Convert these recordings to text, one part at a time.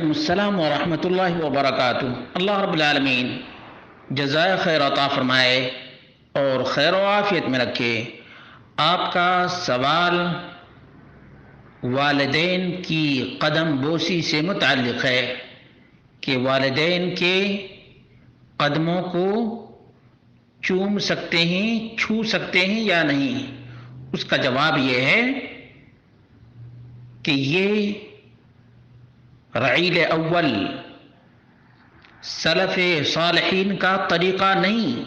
وعلیکم السلام ورحمۃ اللہ وبرکاتہ۔ اللہ رب العالمین جزائے خیر عطا فرمائے اور خیر و عافیت میں رکھے۔ آپ کا سوال والدین کی قدم بوسی سے متعلق ہے کہ والدین کے قدموں کو چوم سکتے ہیں، چھو سکتے ہیں یا نہیں۔ اس کا جواب یہ ہے کہ یہ رعیل اول سلف صالحین کا طریقہ نہیں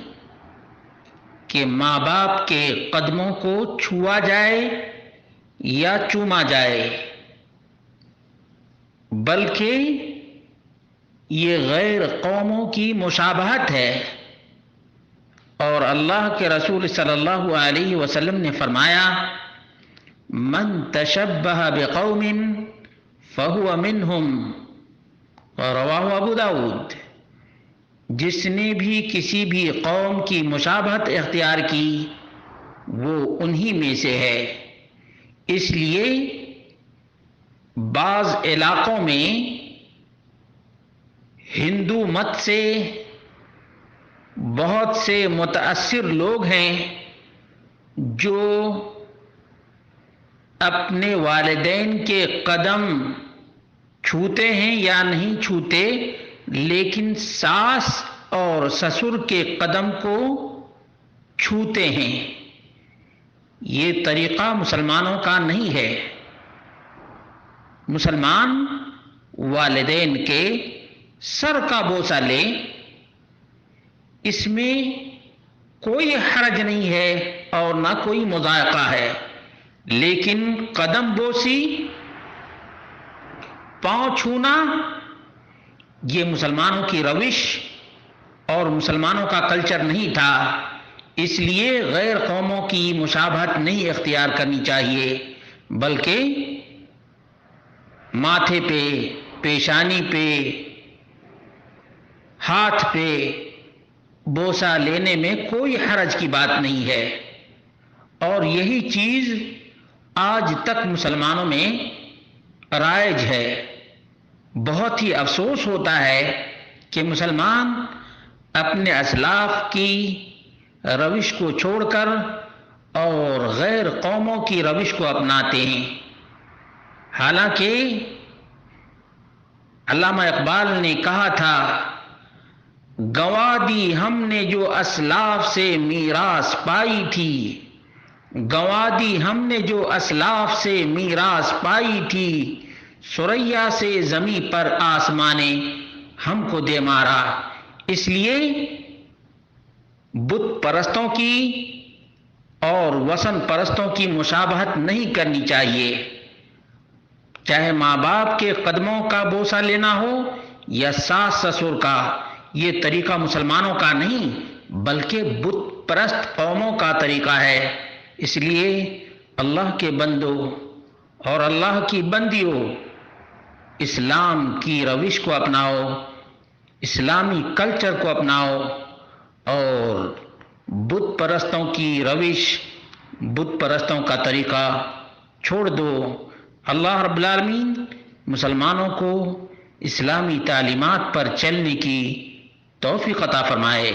کہ ماں باپ کے قدموں کو چھوا جائے یا چوما جائے، بلکہ یہ غیر قوموں کی مشابہت ہے۔ اور اللہ کے رسول صلی اللہ علیہ وسلم نے فرمایا، من تشبہ بقوم فہو منہم، رواہ ابو داؤد۔ جس نے بھی کسی بھی قوم کی مشابہت اختیار کی وہ انہی میں سے ہے۔ اس لیے بعض علاقوں میں ہندو مت سے بہت سے متاثر لوگ ہیں جو اپنے والدین کے قدم چھوتے ہیں یا نہیں چھوتے، لیکن ساس اور سسر کے قدم کو چھوتے ہیں۔ یہ طریقہ مسلمانوں کا نہیں ہے۔ مسلمان والدین کے سر کا بوسہ لے، اس میں کوئی حرج نہیں ہے اور نہ کوئی مضائقہ ہے، لیکن قدم بوسی، پاؤں چھونا، یہ مسلمانوں کی روش اور مسلمانوں کا کلچر نہیں تھا۔ اس لیے غیر قوموں کی مشابہت نہیں اختیار کرنی چاہیے، بلکہ ماتھے پہ، پیشانی پہ، ہاتھ پہ بوسہ لینے میں کوئی حرج کی بات نہیں ہے۔ اور یہی چیز آج تک مسلمانوں میں رائج ہے۔ بہت ہی افسوس ہوتا ہے کہ مسلمان اپنے اسلاف کی روش کو چھوڑ کر اور غیر قوموں کی روش کو اپناتے ہیں۔ حالانکہ علامہ اقبال نے کہا تھا، گنوا دی ہم نے جو اسلاف سے میراث پائی تھی، گنوا دی ہم نے جو اسلاف سے میراث پائی تھی، ثریا سے زمیں پر آسمان نے ہم کو دے مارا۔ اس لیے بت پرستوں کی اور وثن پرستوں کی مشابہت نہیں کرنی چاہیے، چاہے ماں باپ کے قدموں کا بوسہ لینا ہو یا ساس سسر کا۔ یہ طریقہ مسلمانوں کا نہیں بلکہ بت پرست قوموں کا طریقہ ہے۔ اس لیے اللہ کے بندوں اور اللہ کی بندیوں، اسلام کی روش کو اپناؤ، اسلامی کلچر کو اپناؤ اور بت پرستوں کی روش، بت پرستوں کا طریقہ چھوڑ دو۔ اللہ رب العالمین مسلمانوں کو اسلامی تعلیمات پر چلنے کی توفیق عطا فرمائے۔